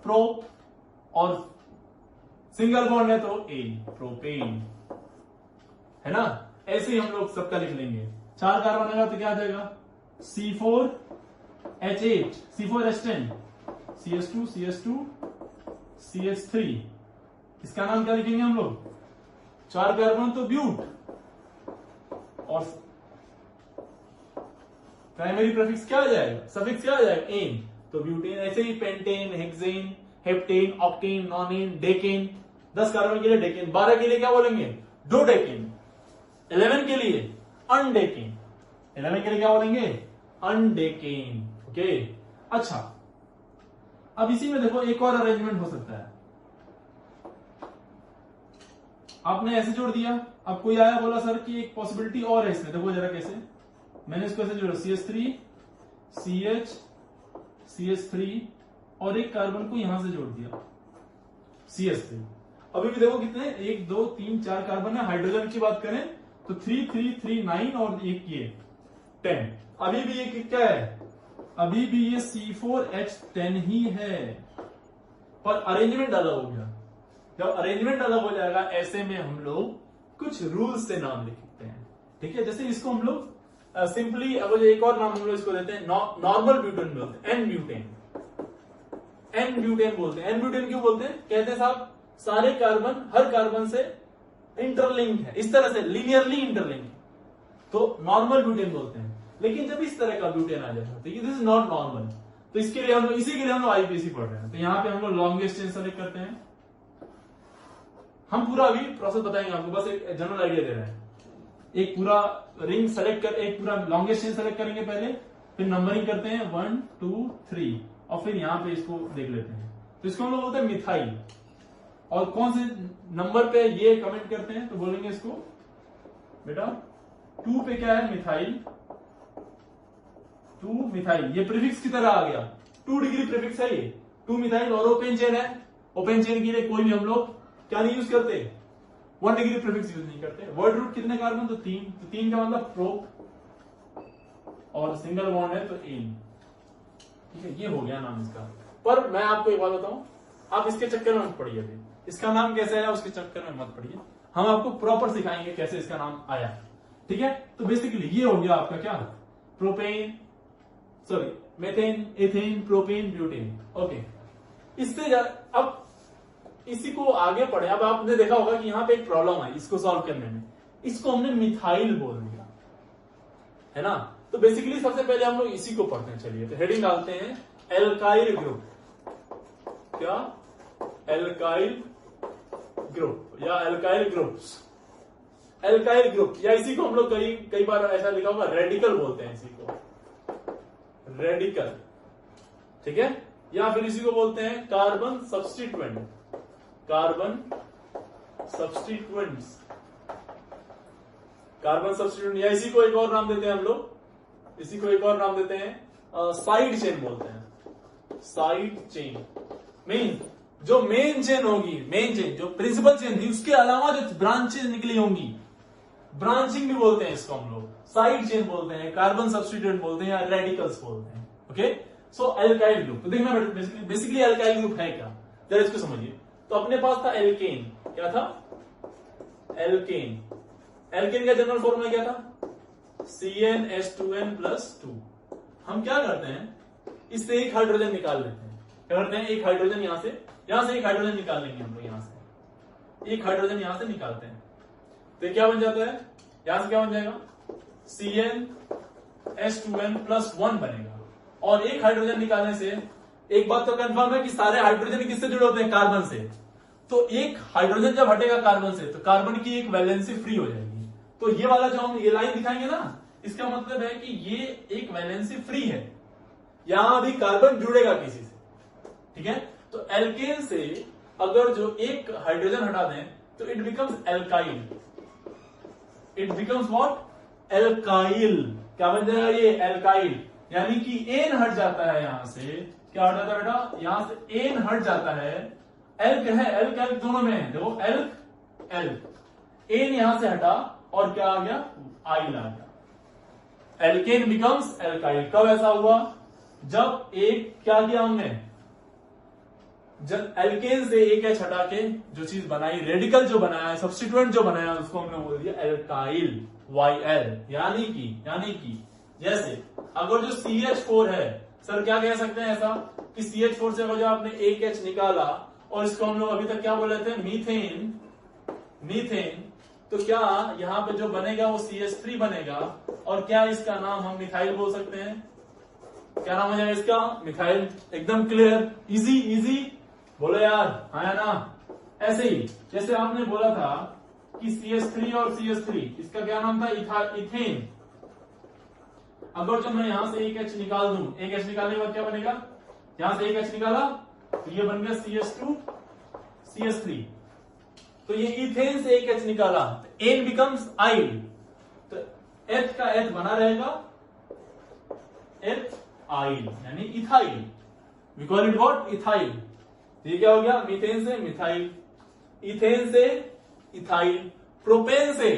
प्रो, और सिंगल बॉन्ड है तो एन, प्रोपेन, है ना? ऐसे ही हम लोग सबका लिख लेंगे। 4 कार्बन आएगा तो क्या आ जाएगा? C4H8 C4H10 CH2 CH2 CH3, इसका नाम क्या लिखेंगे हम लोग? 4 कार्बन तो ब्यूट, और प्राइमरी प्रीफिक्स क्या आ जाएगा? सफिक्स क्या आ जाएगा? एन, तो ब्यूटेन। ऐसे ही pentane, hexane, heptane, octane, nonane, decane. 10 carbon के लिए डेकेन, 12 के लिए क्या बोलेंगे? डोडेकेन, 11 के लिए अनडेकेन, 11 के लिए क्या बोलेंगे? अनडेकेन। ओके, अच्छा, अब इसी में देखो एक और अरेंजमेंट हो सकता है। आपने ऐसे जोड़ दिया, अब कोई आया बोला सर कि एक पॉसिबिलिटी और है इसमें, देखो जरा कैसे। मैंने इसको ऐसे जोड़ा, CH3 CH CH3 और एक कार्बन को यहां से जोड़ दिया CH3। अभी भी देखो कितने, 1 2 3 4 कार्बन है। हाइड्रोजन की बात करें तो 3 3 3 9 और एक ये 10। अभी भी ये क्या है? अभी भी ये C4H10 ही है, पर अरेंजमेंट अलग हो गया। जब अरेंजमेंट अलग हो जाएगा, ऐसे में हम लोग कुछ रूल्स से नाम लिखते हैं। ठीक है, जैसे इसको हम लोग सिंपली, अगर एक और नाम हम लोग इसको देते हैं, नॉर्मल ब्यूटेन बोलते हैं, एन ब्यूटेन बोलते हैं। एन ब्यूटेन क्यों बोलते हैं? कहते हैं साहब सारे कार्बन हर कार्बन से इंटरलिंक है, इस तरह से लीनियरली इंटरलिंक, तो नॉर्मल ब्यूटेन बोलते हैं। लेकिन जब इस तरह का ब्यूटेन आ जाता है तो दिस इज नॉट नॉर्मल, तो इसके लिए हम लोग, इसी के लिए हम लोग आईपीसी पढ़ रहे हैं। तो यहाँ पे हम लोग लॉन्गेस्ट चेन सेलेक्ट करते हैं। हम पूरा अभी प्रोसेस बताएंगे आपको, बस एक जनरल आइडिया दे रहे हैं। एक पूरा रिंग सेलेक्ट कर, एक पूरा लॉन्गेस्ट चेन सेलेक्ट करेंगे पहले, फिर नंबरिंग करते हैं 1 2 3, और फिर यहां पे इसको देख लेते हैं। तो इसको हम लोग बोलते हैं मिथाइल। और कौन से नंबर पे ये कमेंट करते हैं तो बोलेंगे इसको बेटा 2 पे क्या है? Methyl, 2 methyl. ये प्रीफिक्स की तरह आ गया, 2 डिग्री प्रीफिक्स है ये, 2 मिथाइल। और ओपन चेन है, ओपन चेन के लिए कोई भी हम लोग क्या नहीं यूज करते? 1 डिग्री प्रीफिक्स यूज नहीं करते। वर्ड रूट कितने कार्बन? तो 3, तो 3 का मतलब प्रो, और सिंगल बॉन्ड है तो एन। ठीक है, ये हो गया नाम इसका। पर मैं आपको एक बात बताऊं, आप इसके चक्कर में मत पड़िए। अभी इसका नाम कैसे आया उसके चक्कर में मत पड़िए, हम आपको प्रॉपर सिखाएंगे कैसे इसका नाम आया। ठीक है, तो बेसिकली ये हो गया आपका क्या? Propane, sorry methane, ethane, propane, butane. Okay, इससे अब इसी को आगे पढ़े। अब आपने देखा होगा कि यहाँ पे एक प्रॉब्लम है, इसको सॉल्व करने में, इसको हमने मिथाइल बोल दिया, है ना? तो बेसिकली सबसे पहले हम लोग इसी को पढ़ते हैं। चलिए, तो हेडिंग डालते हैं एल्काइल ग्रुप। क्या? एल्काइल ग्रुप या एल्काइल ग्रुप्स, एल्काइल ग्रुप, या इसी को हम लोग कई बार ऐसा लिखा होगा रेडिकल बोलते हैं, इसी को रेडिकल। ठीक है, या फिर इसी को बोलते हैं carbon substituent, carbon substituents, carbon substituent. या इसी को एक और नाम देते हैं हम लोग, इसी को एक और नाम देते हैं साइड चेन बोलते हैं, साइड चेन। मीन जो मेन चेन होगी, मेन चेन जो प्रिंसिपल चेन थी, उसके अलावा जो ब्रांचेज निकली होंगी, ब्रांचिंग भी बोलते हैं इसको हम लोग, साइड चेन बोलते हैं, कार्बन सब्स्टिट्यूएंट बोलते हैं, या रेडिकल्स बोलते हैं। ओके, सो एल्काइल ग्रुप। तो देखना बेसिकली एल्काइल ग्रुप है क्या, जरा इसको समझिए। तो अपने पास था एल्केन, क्या था? एल्केन। एल्केन का जनरल फॉर्मूला क्या था? CnH2n+2। हम क्या करते हैं, इससे एक हाइड्रोजन निकाल लेते हैं। क्या करते हैं? एक हाइड्रोजन यहां से एक हाइड्रोजन निकाल लेंगे हम लोग, यहां से एक हाइड्रोजन यहां से निकालते हैं, तो क्या बन जाता है? यहां से क्या बन जाएगा? CnH2n+1 बनेगा। और एक हाइड्रोजन निकालने से एक बात तो कंफर्म है कि सारे हाइड्रोजन किससे जुड़े होते हैं? कार्बन से। तो एक हाइड्रोजन जब हटेगा कार्बन से तो कार्बन की एक वैलेंसी फ्री हो जाएगी। तो ये वाला जो हम ये लाइन दिखाएंगे ना, इसका मतलब है कि ये एक वैलेंसी फ्री है, यहां अभी कार्बन जुड़ेगा किसी से, ठीक है। तो एल्केन से अगर जो एक हाइड्रोजन हटा दें तो it becomes alkyl. It becomes what? Alkyl. क्या बन जाएगा ये? एल्काइल। यानी कि एन हट जाता है यहां से, क्या हट जाता है बेटा? यहां से एन हट जाता है, एल्क है, एल्क एल्क दोनों में है, देखो एल्क एल्क, एन यहां से हटा और क्या आ गया? आइल आ गया। Alkane becomes alkyl. कब ऐसा हुआ? जब एक क्या किया हमने, जब एल्केन से एक एच हटा के जो चीज बनाई, रेडिकल जो बनाया, सब्स्टिट्यूएंट जो बनाया, उसको हमने बोल दिया एल्काइल, YL। यानी कि जैसे अगर जो CH4 है, सर क्या कह सकते हैं ऐसा कि CH4 से जो आपने एक एच निकाला और इसको हम लोग अभी तक क्या बोल रहे थे? मीथेन। तो क्या यहां पे जो बनेगा वो CH3 बनेगा, और क्या इसका नाम हम मिथाइल बोल सकते हैं? क्या नाम हो जाएगा इसका? मिथाइल। एकदम क्लियर, इजी बोलो यार, हाँ या ना? ऐसे ही जैसे आपने बोला था कि CH3 और CH3, इसका क्या नाम था? इथेन। अगर जो मैं यहां से एक एच निकाल दूं, एक एच निकालने के बाद क्या बनेगा? यहां से एक एच निकाला तो ये बन गया CH2 CH3। तो ये इथेन से एक एच निकाला तो एन बिकम्स आइल। तो एच का एच बना रहेगा एथ आइल, यानी ethyl. We call it what? Ethyl. ये क्या हो गया? मीथेन से मिथाइल, इथेन से इथाइल, प्रोपेन से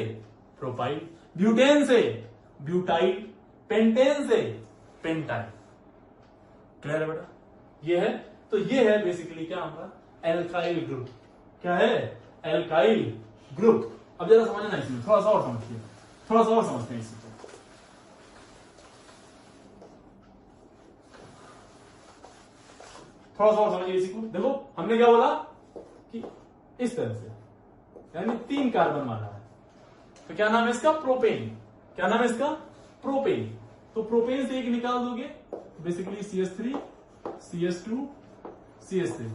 प्रोपाइल, ब्यूटेन से ब्यूटाइल, पेंटेन से पेंटाइल। क्लियर है बेटा? ये है। तो ये है बेसिकली क्या हमारा? Alkyl group. क्या है? Alkyl group. अब जरा समझना इसमें, थोड़ा सा और समझते हैं इसी को। थोड़ा सा और समझिए इसी को। देखो हमने क्या बोला कि इस तरह से, यानी 3 कार्बन वाला है, तो क्या नाम है इसका? प्रोपेन। क्या नाम है इसका? प्रोपेन। तो प्रोपेन से एक निकाल दोगे, बेसिकली CH3 CH2 CH3,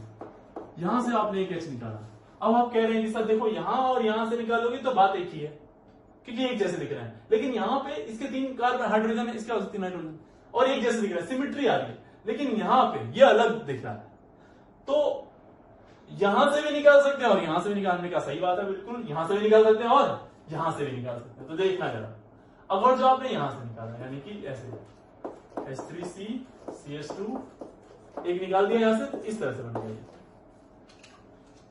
यहां से आपने एक H निकाला। अब आप कह रहे हैं कि सर देखो यहां और यहां से निकालोगे तो बात एक ही है, क्योंकि एक जैसे दिख रहा है, लेकिन यहां पे इसके 3 कार्बन हाइड्रोजन है, इसके 3 हाइड्रोजन और एक जैसे दिख रहा है, सिमिट्री आ रही है, लेकिन यहां पे ये अलग दिख रहा है। तो यहां से भी निकाल सकते हैं और यहां से भी निकालने का सही बात है, बिल्कुल यहां से भी निकाल सकते हैं और यहां से भी निकाल सकते हैं। तो देखना जरा, अगर जो आपने यहां से निकाला, यानी कि ऐसे H3C CH2 एक निकाल दिया यहां से, तो इस तरह से बन गया।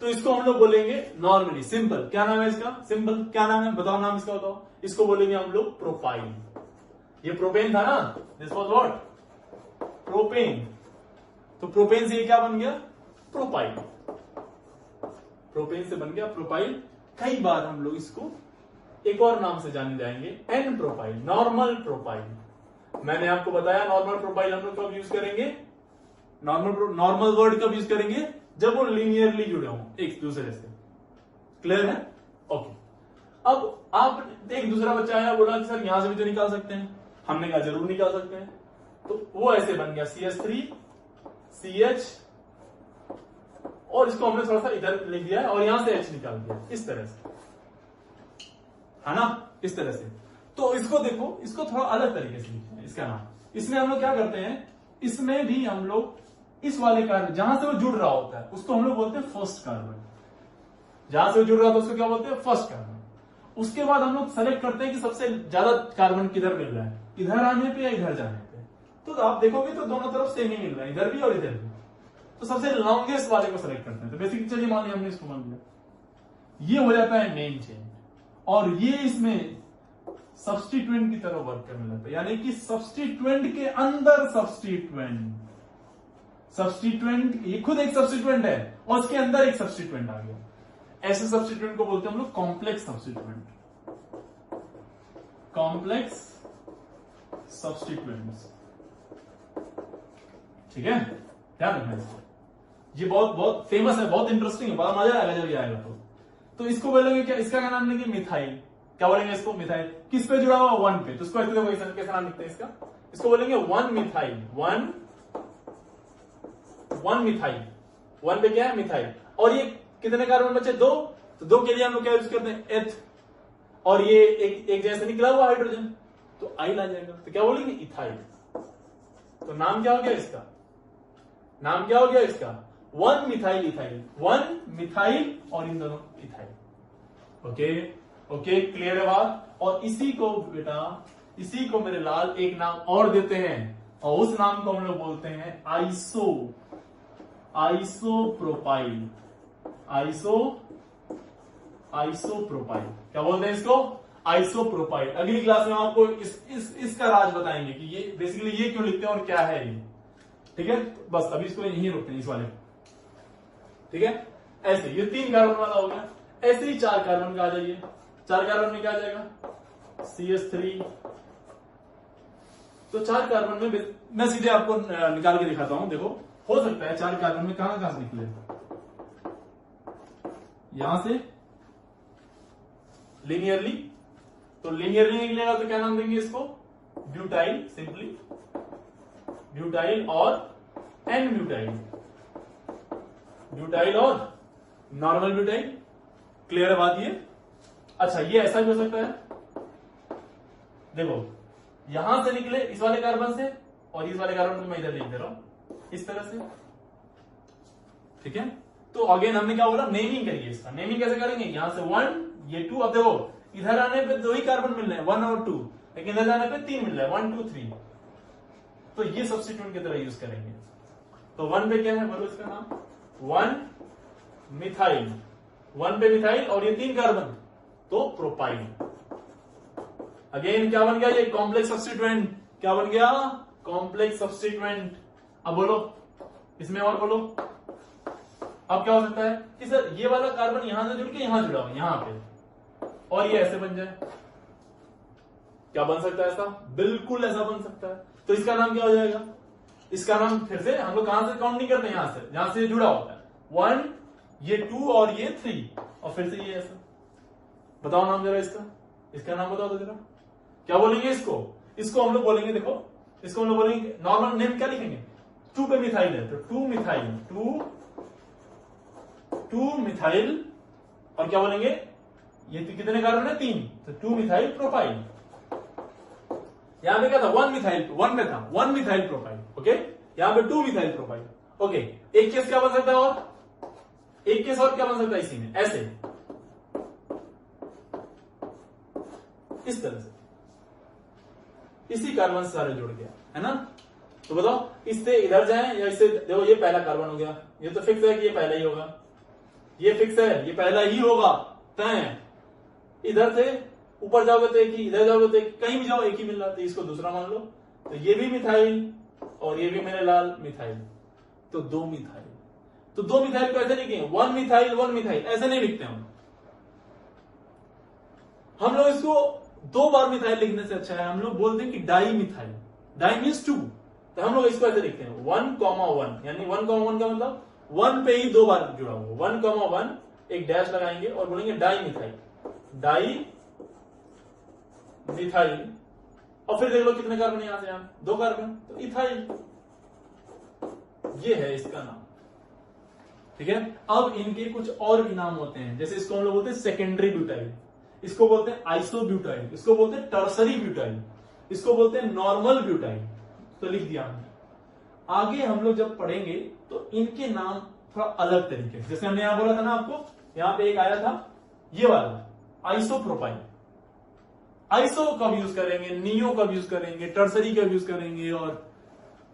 तो इसको हम लोग बोलेंगे नॉर्मली सिंपल। क्या नाम है इसका? सिंपल। क्या नाम है? बताओ नाम इसका, बताओ। इसको बोलेंगे हम लोग प्रोपाइल। ये प्रोपेन था ना, दिस वाज व्हाट? प्रोपेन। तो प्रोपेन से ये क्या बन गया? प्रोपाइल। प्रोपेन से बन गया प्रोपाइल। कई बार हम लोग इसको एक और नाम से जाने जाएंगे, एन प्रोपाइल, नॉर्मल प्रोपाइल। मैंने आपको बताया नॉर्मल प्रोपाइल हम लोग कब यूज करेंगे? नॉर्मल वर्ड कब यूज करेंगे? जब वो लीनियरली जुड़े हों एक दूसरे से। क्लियर है? ओके। अब आप एक दूसरा बच्चा आया, बोला कि सर यहां से भी तो निकाल सकते हैं। हमने कहा जरूर निकाल सकते हैं। तो वो ऐसे बन गया CH3 CH, और इसको हमने थोड़ा सा इधर लिख दिया और यहां से H निकाल दिया, इस तरह से, है ना? इस तरह से। तो इसको देखो, इसको थोड़ा अलग तरीके से लिखते हैं इसका नाम। इसमें हम लोग क्या करते हैं, इसमें भी हम लोग इस वाले कार्बन जहां से वो जुड़ रहा होता है उसको हम लोग बोलते हैं फर्स्ट कार्बन। जहां से वो जुड़ रहा था उसको क्या बोलते हैं? First carbon. उसके बाद हम लोग सेलेक्ट करते हैं कि सबसे ज्यादा कार्बन किधर मिल रहा है, इधर आने पे या इधर जाने पे। तो आप देखोगे तो दोनों तरफ सेम ही मिल रहा है, इधर भी और इधर भी। तो सबसे लॉन्गेस्ट वाले को सेलेक्ट करते हैं। तो बेसिकली चलिए मान लिया हमने इसको मान लिया, ये हो जाता है मेन चेन, और ये इसमें सब्स्टिट्यूएंट की तरह वर्क करने लगता है, यानी कि सब्स्टिट्यूएंट के अंदर सब्स्टिट्यूएंट ये खुद एक सब्स्टिट्यूएंट है और उसके अंदर एक सब्स्टिट्यूएंट आ गया। ऐसे सब्स्टिट्यूएंट को बोलते हैं हम लोग कॉम्प्लेक्स सब्स्टिट्यूएंट। कॉम्प्लेक्स सब्स्टिट्यूएंट्स, ठीक है? ध्यान रखना इसको, ये बहुत बहुत फेमस है, बहुत इंटरेस्टिंग है, बड़ा मजा आएगा जब ये आएगा। तो इसको बोलेंगे क्या? इसका क्या नाम लेंगे? मिथाइल। क्या बोलेंगे इसको? मिथाइल। किस पे जुड़ा हुआ? 1 पे। तो इसको ऐसे देखो, कैसा नाम लिखते हैं इसका? इसको बोलेंगे 1 मिथाइल। 1 मिथाइल। 1 पे क्या है? मिथाइल। और ये कितने कार्बन बचे? 2। तो 2 के लिए हम लोग क्या यूज करते हैं? एथ। और ये एक जैसे निकला हुआ हाइड्रोजन, तो आइल आ जाएगा। तो क्या बोलेंगे? इथाइल। तो नाम क्या हो गया इसका? नाम क्या हो गया इसका? 1 मिथाइल इथाइल। 1 मिथाइल और इन दोनों इथाइल। ओके ओके, क्लियर है बात? और इसी को बेटा, इसी को मेरे लाल एक नाम और देते हैं, और उस नाम को हम लोग बोलते हैं आइसोप्रोपाइल। आइसोप्रोपाइल। क्या बोलते हैं इसको? आइसोप्रोपाइल। अगली क्लास में आपको इसका राज बताएंगे कि ये बेसिकली ये क्यों लिखते हैं और क्या है ये। ठीक है, बस अभी इसको यहीं रोकते हैं, इस वाले। ठीक है, ऐसे ये 3 कार्बन वाला हो गया। ऐसे ही 4 कार्बन का आ जाइए। 4 कार्बन में क्या आ जाएगा? CH3। तो 4 कार्बन में मैं सीधे आपको निकाल के दिखाता हूं। देखो, हो सकता है 4 कार्बन में कहां से निकले? यहां से लीनियरली। तो लीनियरली निकलेगा तो क्या नाम देंगे इसको? ब्यूटाइल। सिंपली ब्यूटाइल और एन ब्यूटाइल। ब्यूटाइल और नॉर्मल ब्यूटाइल। क्लियर है बात ये? अच्छा, ये ऐसा भी हो सकता है। देखो, यहां से निकले इस वाले कार्बन से, और इस वाले कार्बन को मैं इधर लिख दे रहा हूं इस तरह से। ठीक है, तो अगेन हमने क्या बोला? नेमिंग करिए इसका। नेमिंग कैसे करेंगे? यहां से 1, ये 2। अब देखो, इधर आने पे 2 ही कार्बन मिल रहे हैं, 1 और 2, लेकिन इधर जाने पे 3 मिल रहा है, 1 2 3। तो ये सब्स्टिट्यूट की तरह यूज करेंगे। तो 1 पे क्या है? बोलो इसका नाम। 1 मिथाइल। 1 पे मिथाइल और ये 3 कार्बन, तो प्रोपाइल। अगेन क्या बन गया? ये कॉम्प्लेक्स सब्स्टिट्यूएंट। क्या बन गया? Complex substituent. अब बोलो इसमें, और बोलो। अब क्या हो सकता है कि सर ये वाला कार्बन यहां से जुड़ के यहां जुड़ा हुआ, यहां पे, और ये ऐसे बन जाए। क्या बन सकता है ऐसा? बिल्कुल ऐसा बन सकता है। तो इसका नाम क्या हो जाएगा? इसका नाम फिर से हम लोग कहां से काउंट नहीं करते? यहां से, जहां से जुड़ा होता है। 1, ये 2 और ये 3, और फिर से ये ऐसा। बताओ नाम जरा इसका। इसका नाम बताओ तो जरा। क्या बोलेंगे इसको? इसको हम लोग बोलेंगे, देखो, इसको हम लोग बोलेंगे नॉर्मल नेम क्या लिखेंगे? 2 पे मिथाइल है तो 2 मिथाइल। 2 मिथाइल, और क्या बोलेंगे? ये कितने कार्बन है? 3, तो 2 मिथाइल प्रोपाइल। यहां पे क्या था? 1 मिथाइल, 1 में था 1 मिथाइल प्रोपाइल। ओके, यहां पे 2 मिथाइल प्रोपाइल। ओके, एक केस क्या बन सकता है? और एक केस और क्या बन सकता है इसी में? ऐसे, इस तरह से, इसी कार्बन से सारे जुड़ गया, है ना? तो बताओ, इससे इधर जाएं या इससे? देखो, ये पहला कार्बन हो गया, ये तो फिक्स है कि ये पहला ही होगा। ये फिक्स है, ये पहला ही होगा तय। इधर से ऊपर जाओगे तो एक ही, इधर जाओगे तो एक, कहीं भी जाओ एक ही मिल रहा है, तो इसको दूसरा मान लो। तो ये भी मिथाइल और ये भी मेरे लाल मिथाइल, तो 2 मिथाइल। तो 2 मिथाइल को ऐसे लिखेंगे 1 मिथाइल 1 मिथाइल, ऐसे नहीं लिखते हम लोग इसको 2 बार मिथाइल लिखने से अच्छा है हम लोग बोलते हैं कि डाई मिथाइल। डाई मीन्स 2, तो हम लोग इसको ऐसे लिखते हैं 1,1, यानी 1,1 का मतलब 1 पे ही 2 बार जुड़ा हुआ। 1,1 एक डैश लगाएंगे और बोलेंगे डाई मिथाइल। डाई मिथाइल, और फिर देख लो कितने कार्बन यहां से यहां? 2 कार्बन, तो इथाइल। ये है इसका नाम। ठीक है, अब इनके कुछ और भी नाम होते हैं, जैसे इसको हम लोग बोलते हैं सेकेंडरी ब्यूटाइल, इसको बोलते हैं आइसोब्यूटाइल, इसको बोलते हैं टर्सरी ब्यूटाइल, इसको बोलते हैं नॉर्मल ब्यूटाइल। तो लिख दिया हमने। आगे हम लोग जब पढ़ेंगे तो इनके नाम थोड़ा अलग तरीके से, जैसे हमने यहां बोला था ना आपको, यहां पे एक आया था ये वाला आइसोप्रोपाइल। आइसो कब यूज करेंगे, नियो कब यूज करेंगे, टर्सरी कब यूज करेंगे, और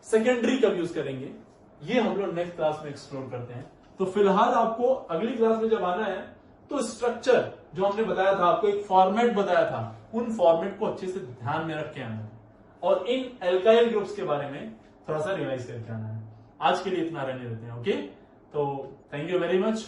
सेकेंडरी कब यूज करेंगे, ये हम लोग नेक्स्ट क्लास में एक्सप्लोर करते हैं। तो फिलहाल आपको अगली क्लास में जब आना है तो स्ट्रक्चर जो हमने बताया था, आपको एक फॉर्मेट बताया था, उन फॉर्मेट को अच्छे से ध्यान में रख के आना है, और इन एल्काइल ग्रुप्स के बारे में थोड़ा सा रिवाइज करके आना है। आज के लिए इतना रहने देते हैं। ओके, तो थैंक यू वेरी मच।